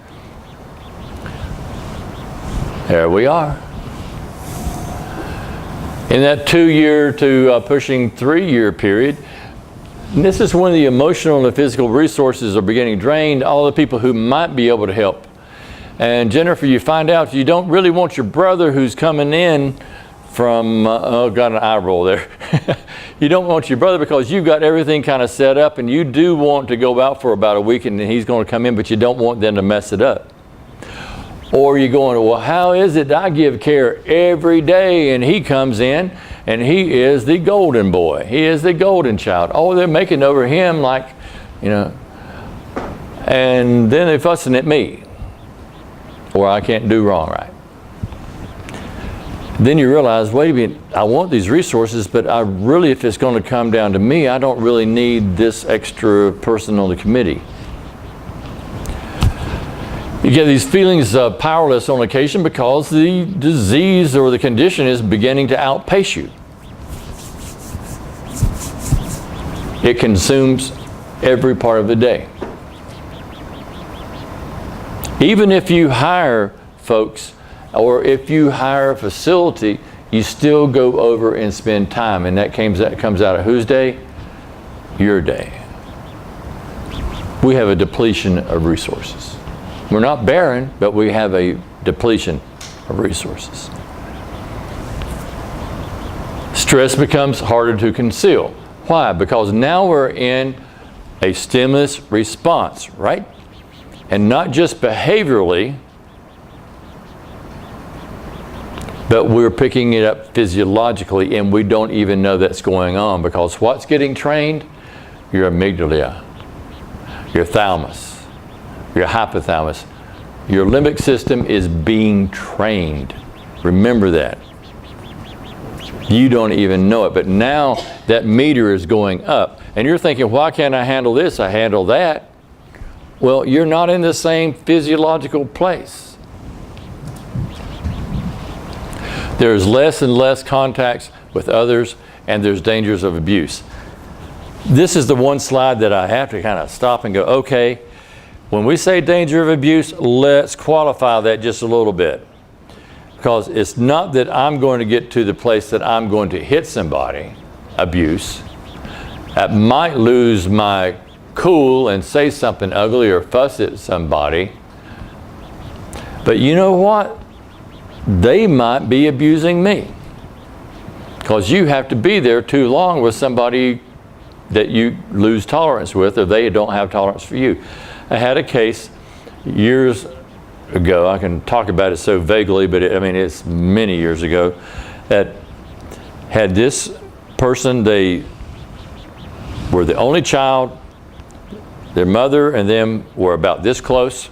There we are. In that 2 year to pushing 3 year period, and this is when the emotional and the physical resources are beginning drained, all the people who might be able to help. And Jennifer, you find out you don't really want your brother who's coming in from, got an eye roll there. You don't want your brother because you've got everything kind of set up and you do want to go out for about a week and he's going to come in, but you don't want them to mess it up. Or you're going, well, how is it I give care every day and he comes in and he is the golden boy. He is the golden child. Oh, they're making over him like, and then they're fussing at me. Or I can't do wrong right. Then you realize, wait a minute, I want these resources, but I really, if it's going to come down to me, I don't really need this extra person on the committee. You get these feelings of powerless on occasion because the disease or the condition is beginning to outpace you. It consumes every part of the day. Even if you hire folks or if you hire a facility, you still go over and spend time, and that comes out of whose day? Your day. We have a depletion of resources. We're not barren, but we have a depletion of resources. Stress becomes harder to conceal. Why? Because now we're in a stimulus response, right? And not just behaviorally, but we're picking it up physiologically, and we don't even know that's going on, because what's getting trained? Your amygdala, your thalamus, your hypothalamus. Your limbic system is being trained. Remember that. You don't even know it, but now that meter is going up, and you're thinking, why can't I handle this? I handle that. Well, you're not in the same physiological place. There's less and less contacts with others, and there's dangers of abuse. This is the one slide that I have to kind of stop and go, okay, when we say danger of abuse, let's qualify that just a little bit. Because it's not that I'm going to get to the place that I'm going to hit somebody, abuse. I might lose my cool and say something ugly or fuss at somebody. But you know what? They might be abusing me. Because you have to be there too long with somebody that you lose tolerance with, or they don't have tolerance for you. I had a case years ago, I can talk about it so vaguely, but it's many years ago, that had this person, they were the only child, their mother and them were about this close,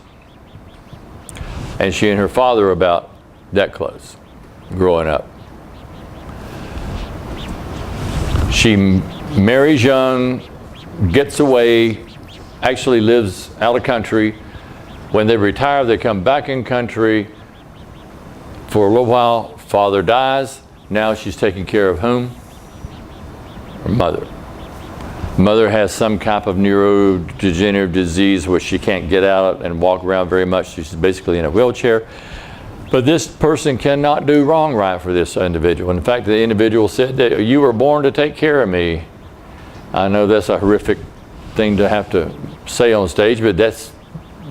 and she and her father were about that close growing up. She marries young, gets away, actually lives out of country. When they retire, they come back in country for a little while. Father dies. Now she's taking care of whom? Her mother. Mother has some type of neurodegenerative disease where she can't get out and walk around very much. She's basically in a wheelchair. But this person cannot do wrong right for this individual. In fact, the individual said that you were born to take care of me. I know that's a horrific thing to have to say on stage, but that's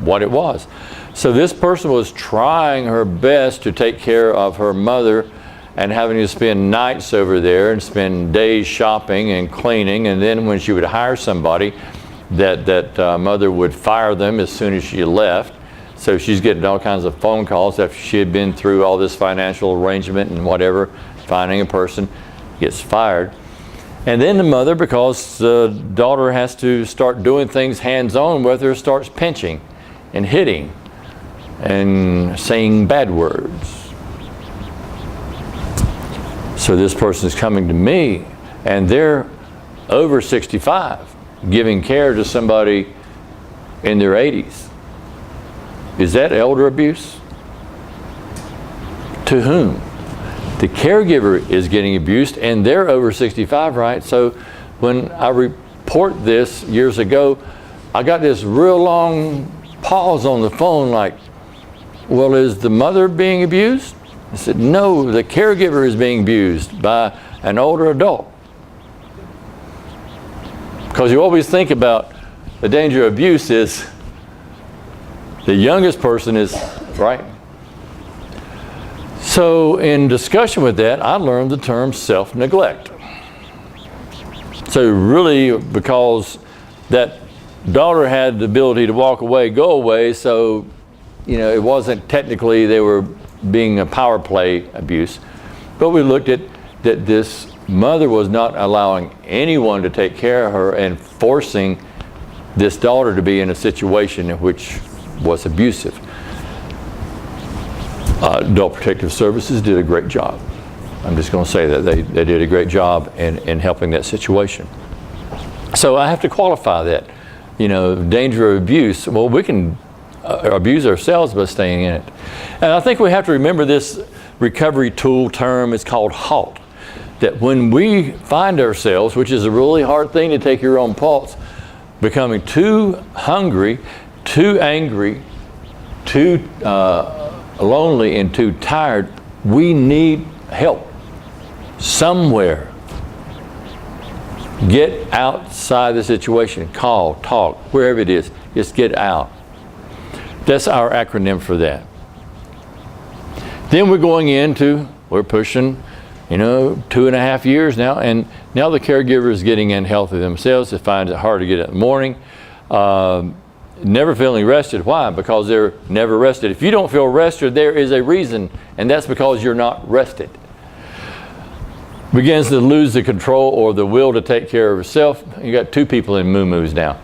what it was. So this person was trying her best to take care of her mother and having to spend nights over there and spend days shopping and cleaning, and then when she would hire somebody, that mother would fire them as soon as she left. So she's getting all kinds of phone calls after she had been through all this financial arrangement and whatever, finding a person, gets fired. And then the mother, because the daughter has to start doing things hands-on with her, starts pinching and hitting and saying bad words. So this person is coming to me, and they're over 65, giving care to somebody in their 80s. Is that elder abuse? To whom? The caregiver is getting abused, and they're over 65, right? So when I report this years ago, I got this real long pause on the phone like, well, is the mother being abused? I said, no, the caregiver is being abused by an older adult. Because you always think about the danger of abuse is the youngest person is, right? So in discussion with that, I learned the term self-neglect. So really, because that daughter had the ability to walk away, go away, so it wasn't technically they were being a power play abuse. But we looked at that this mother was not allowing anyone to take care of her and forcing this daughter to be in a situation in which was abusive. Adult Protective Services did a great job. I'm just going to say that they did a great job in helping that situation. So I have to qualify that. Danger of abuse. Well, we can abuse ourselves by staying in it. And I think we have to remember this recovery tool term is called HALT. That when we find ourselves, which is a really hard thing to take your own pulse, becoming too hungry, too angry, too lonely, and too tired, we need help somewhere. Get outside the situation. Call, talk, wherever it is. Just get out. That's our acronym for that. Then we're pushing, 2.5 years now, and now the caregiver is getting unhealthy themselves. They find it hard to get up in the morning. Never feeling rested. Why? Because they're never rested. If you don't feel rested, there is a reason, and that's because you're not rested. Begins to lose the control or the will to take care of herself. You got 2 people in moo-moos now,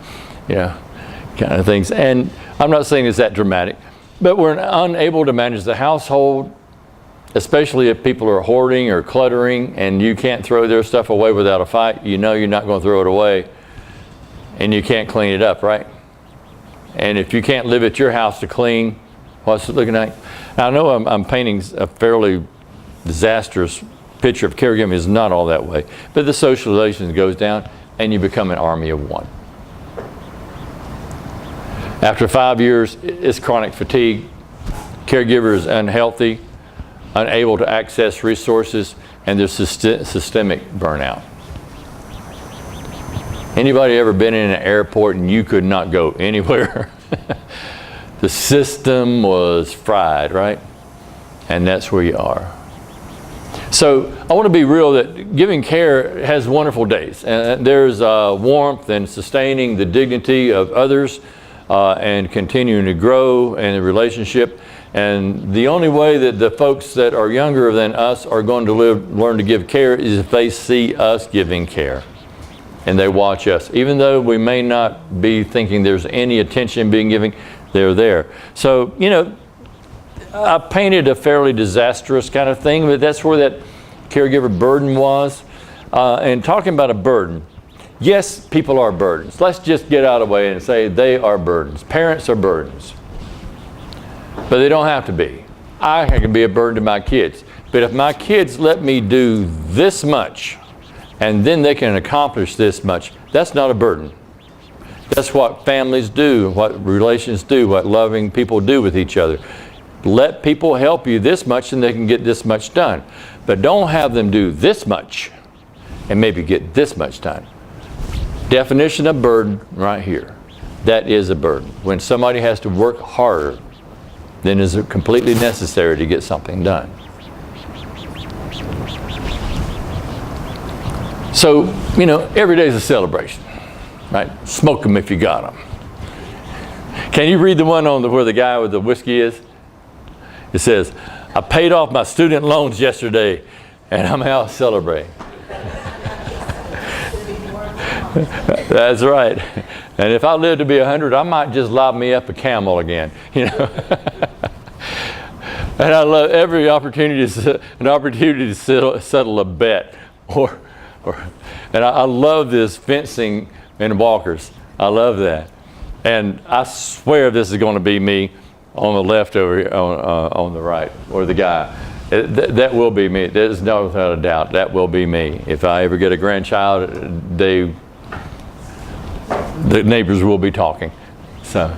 kind of things. And I'm not saying it's that dramatic, but we're unable to manage the household, especially if people are hoarding or cluttering and you can't throw their stuff away without a fight. You know you're not going to throw it away, and you can't clean it up, right? And if you can't live at your house to clean, what's it looking like? Now, I know I'm painting a fairly disastrous picture of caregiving. Is not all that way, but the socialization goes down and you become an army of one. After 5 years, it's chronic fatigue. Caregiver is unhealthy, unable to access resources, and there's systemic burnout. Anybody ever been in an airport and you could not go anywhere? The system was fried, right? And that's where you are. So I want to be real that giving care has wonderful days. And there's warmth and sustaining the dignity of others and continuing to grow in a relationship. And the only way that the folks that are younger than us are going to learn to give care is if they see us giving care and they watch us. Even though we may not be thinking there's any attention being given, they're there. So, I painted a fairly disastrous kind of thing, but that's where that caregiver burden was. And talking about a burden, yes, people are burdens. Let's just get out of the way and say they are burdens. Parents are burdens. But they don't have to be. I can be a burden to my kids. But if my kids let me do this much, and then they can accomplish this much, that's not a burden. That's what families do, what relations do, what loving people do with each other. Let people help you this much and they can get this much done. But don't have them do this much and maybe get this much done. Definition of burden right here. That is a burden. When somebody has to work harder than is completely necessary to get something done. So, every day is a celebration, right? Smoke them if you got them. Can you read the one on where the guy with the whiskey is? It says, I paid off my student loans yesterday and I'm out celebrating. That's right. And if I live to be 100, I might just lob me up a camel again, And I love every opportunity to settle a bet. And I love this fencing and walkers. I love that. And I swear this is going to be me on the left over on the right, or the guy. That will be me. There's no without a doubt. That will be me. If I ever get a grandchild, the neighbors will be talking. So,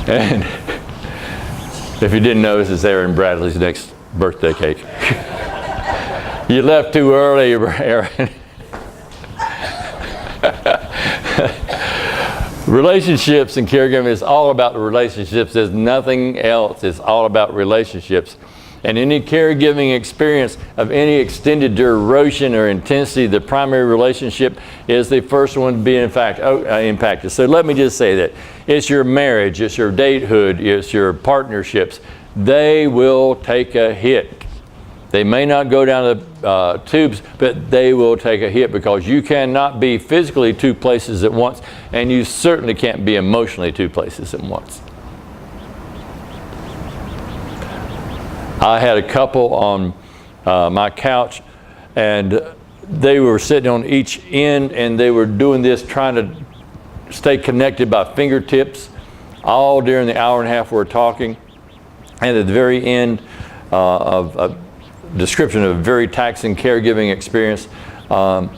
and if you didn't notice, it's Aaron Bradley's next birthday cake. You left too early, Aaron. Relationships and caregiving is all about the relationships. There's nothing else. It's all about relationships. And any caregiving experience of any extended duration or intensity, the primary relationship is the first one to be impacted. So let me just say that. It's your marriage, it's your datehood, it's your partnerships. They will take a hit. They may not go down the tubes, but they will take a hit because you cannot be physically 2 places at once, and you certainly can't be emotionally 2 places at once. I had a couple on my couch, and they were sitting on each end, and they were doing this, trying to stay connected by fingertips. all during the hour and a half we're talking. And at the very end of a description of a very taxing caregiving experience, the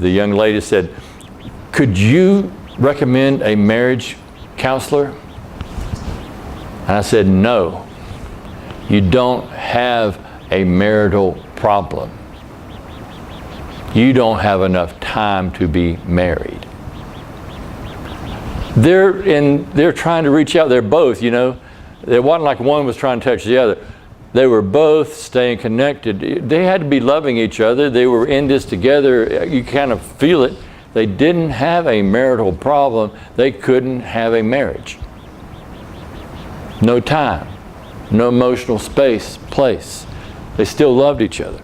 young lady said, "Could you recommend a marriage counselor?" And I said, "No, you don't have a marital problem. You don't have enough time to be married." They're trying to reach out. They're both, you know. It wasn't like one was trying to touch the other. They were both staying connected. They had to be loving each other. They were in this together. You kind of feel it. They didn't have a marital problem. They couldn't have a marriage. No time, no emotional space, place. They still loved each other.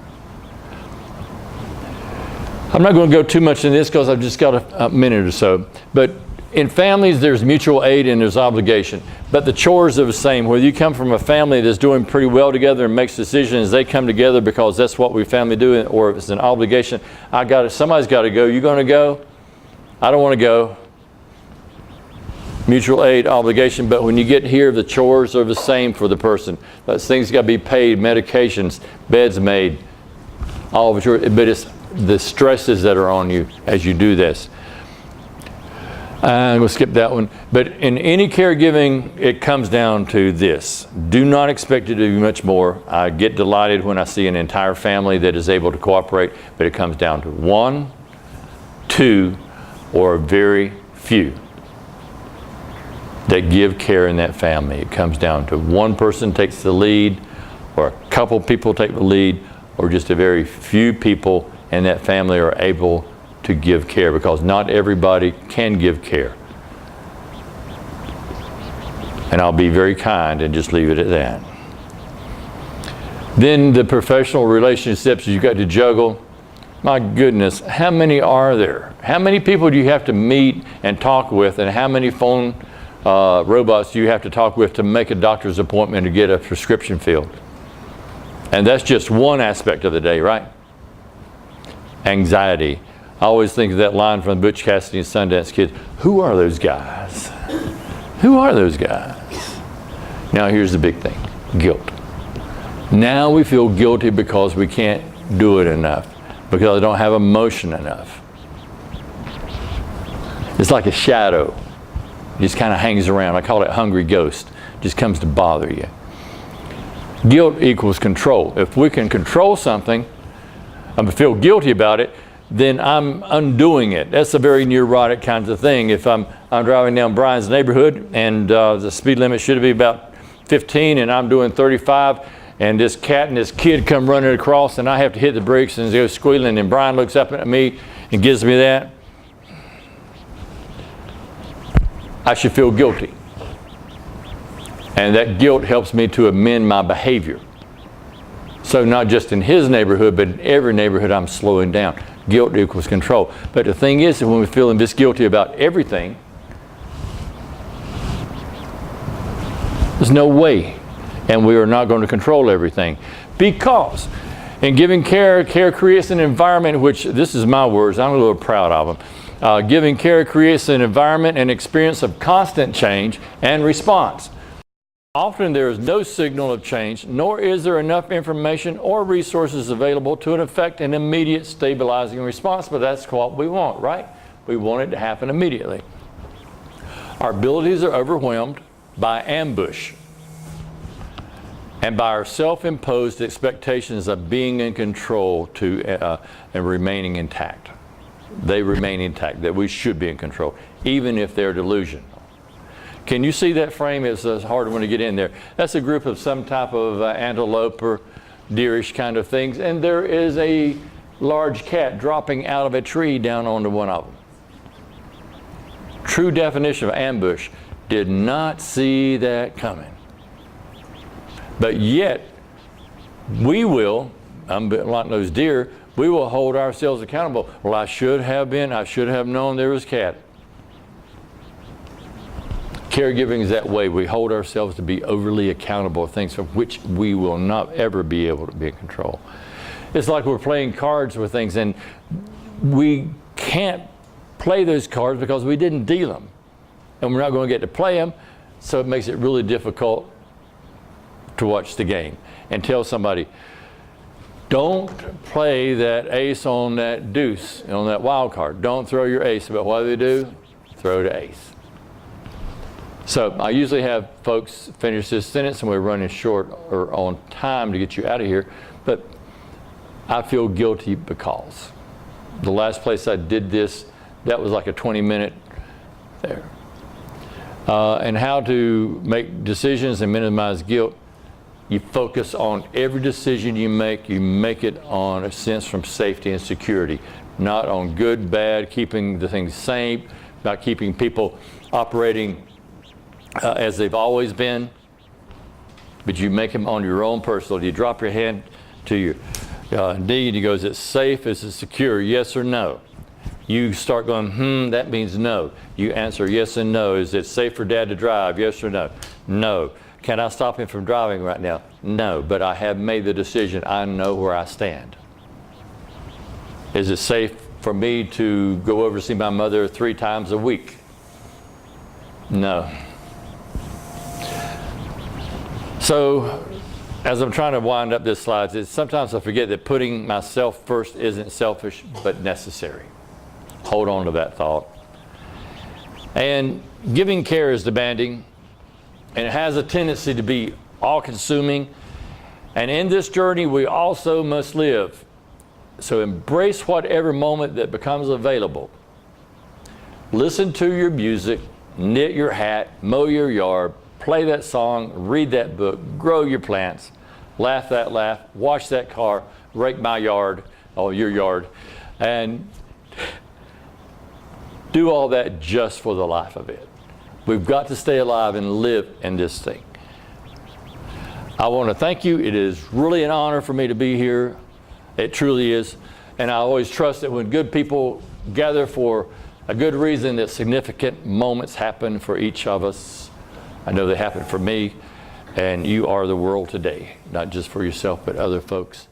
I'm not going to go too much in this because I've just got a minute or so. But in families, there's mutual aid and there's obligation. But the chores are the same. Whether you come from a family that's doing pretty well together and makes decisions, they come together because that's what we family do, or if it's an obligation, somebody's got to go. You going to go? I don't want to go. Mutual aid, obligation. But when you get here, the chores are the same for the person. Those things got to be paid, medications, beds made, all of it. But it's the stresses that are on you as you do this. I'm going to skip that one. But in any caregiving, it comes down to this. Do not expect it to be much more. I get delighted when I see an entire family that is able to cooperate, but it comes down to 1, 2, or very few that give care in that family. It comes down to one person takes the lead, or a couple people take the lead, or just a very few people in that family are able to give care, because not everybody can give care. And I'll be very kind and just leave it at that. Then the professional relationships you've got to juggle. My goodness, how many are there? How many people do you have to meet and talk with, and how many phone robots do you have to talk with to make a doctor's appointment to get a prescription filled? And that's just one aspect of the day, right? Anxiety. I always think of that line from Butch Cassidy and Sundance Kid. Who are those guys? Who are those guys? Now here's the big thing. Guilt. Now we feel guilty because we can't do it enough, because I don't have emotion enough. It's like a shadow. It just kind of hangs around. I call it hungry ghost. It just comes to bother you. Guilt equals control. If we can control something, I feel guilty about it, then I'm undoing it. That's a very neurotic kind of thing. If I'm driving down Brian's neighborhood and the speed limit should be about 15 and I'm doing 35, and this cat and this kid come running across and I have to hit the brakes and go squealing, and Brian looks up at me and gives me that, I should feel guilty. And that guilt helps me to amend my behavior. So not just in his neighborhood, but in every neighborhood I'm slowing down. Guilt equals control. But the thing is that when we're feeling this guilty about everything, there's no way. And we are not going to control everything. Because in giving care, care creates an environment which, this is my words, I'm a little proud of them. Giving care creates an environment and experience of constant change and response. Often there is no signal of change, nor is there enough information or resources available to effect an immediate stabilizing response, but that's what we want, right? We want it to happen immediately. Our abilities are overwhelmed by ambush and by our self-imposed expectations of being in control and remaining intact. They remain intact, that we should be in control, even if they're delusional. Can you see that frame? It's a hard one to get in there. That's a group of some type of antelope or deerish kind of things, and there is a large cat dropping out of a tree down onto one of them. True definition of ambush. Did not see that coming. But yet, we will, like those deer, we will hold ourselves accountable. Well, I should have known there was a cat. Caregiving is that way. We hold ourselves to be overly accountable for things from which we will not ever be able to be in control. It's like we're playing cards with things, and we can't play those cards because we didn't deal them. and we're not going to get to play them, so it makes it really difficult to watch the game. And tell somebody, don't play that ace on that deuce, on that wild card. Don't throw your ace. But what do they do? Throw the ace. So I usually have folks finish this sentence, and we're running short or on time to get you out of here. But I feel guilty because the last place I did this, that was like a 20-minute there. And how to make decisions and minimize guilt. You focus on every decision you make it on a sense from safety and security, not on good, bad, keeping the things safe, not keeping people operating as they've always been, but you make them on your own personal. You drop your hand to your knee and you go, is it safe, is it secure, yes or no? You start going, that means no. You answer yes and no. Is it safe for Dad to drive, yes or no? No. Can I stop him from driving right now? No, but I have made the decision. I know where I stand. Is it safe for me to go over to see my mother 3 times a week? No. So, as I'm trying to wind up this slide, sometimes I forget that putting myself first isn't selfish, but necessary. Hold on to that thought. And giving care is demanding. And it has a tendency to be all-consuming. And in this journey, we also must live. So embrace whatever moment that becomes available. Listen to your music, knit your hat, mow your yard, play that song, read that book, grow your plants, laugh that laugh, wash that car, rake my yard, or your yard, and do all that just for the life of it. We've got to stay alive and live in this thing. I want to thank you. It is really an honor for me to be here. It truly is. And I always trust that when good people gather for a good reason, that significant moments happen for each of us. I know they happen for me. And you are the world today, not just for yourself, but other folks.